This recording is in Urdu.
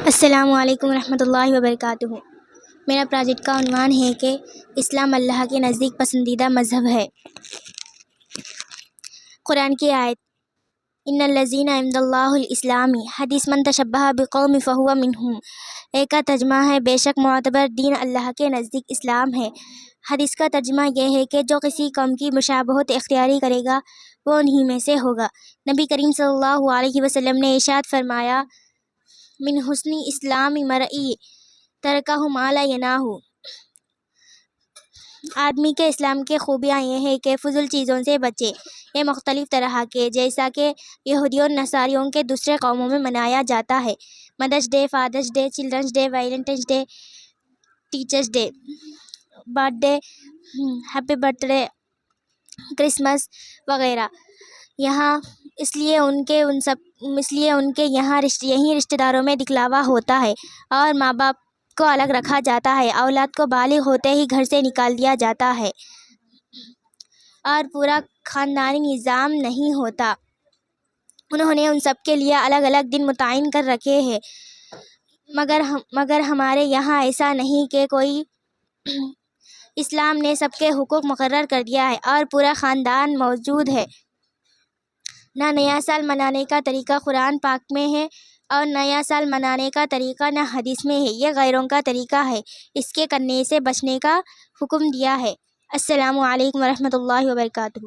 السلام علیکم ورحمۃ اللہ وبرکاتہ۔ میرا پروجیکٹ کا عنوان ہے کہ اسلام اللہ کے نزدیک پسندیدہ مذہب ہے۔ قرآن کی آیت ان الذین عند اللہ الاسلام حدیث من تشبہ بقوم فہو منہم، ایک کا ترجمہ ہے بے شک معتبر دین اللہ کے نزدیک اسلام ہے۔ حدیث کا ترجمہ یہ ہے کہ جو کسی قوم کی مشابہت اختیاری کرے گا وہ انہی میں سے ہوگا۔ نبی کریم صلی اللہ علیہ وسلم نے ارشاد فرمایا من حسن اسلام مرئی ترکہ ما لا یناہ، آدمی کے اسلام کے خوبیاں یہ ہے کہ فضول چیزوں سے بچے۔ یہ مختلف طرح کے جیسا کہ یہودیوں اور نصاریوں کے دوسرے قوموں میں منایا جاتا ہے، Mother's Day, Father's Day, Children's Day, Valentine's Day, Teachers' Day, birthday, happy birthday, Christmas وغیرہ۔ یہاں اس لیے ان کے یہاں یہی رشتہ داروں میں دکھلاوا ہوتا ہے اور ماں باپ کو الگ رکھا جاتا ہے، اولاد کو بالغ ہوتے ہی گھر سے نکال دیا جاتا ہے اور پورا خاندانی نظام نہیں ہوتا۔ انہوں نے ان سب کے لیے الگ الگ دن متعین کر رکھے ہیں، مگر ہمارے یہاں ایسا نہیں کہ کوئی اسلام نے سب کے حقوق مقرر کر دیا ہے اور پورا خاندان موجود ہے۔ نہ نیا سال منانے کا طریقہ قرآن پاک میں ہے اور نیا سال منانے کا طریقہ نہ حدیث میں ہے، یہ غیروں کا طریقہ ہے، اس کے کرنے سے بچنے کا حکم دیا ہے۔ السلام علیکم ورحمۃ اللہ وبرکاتہ۔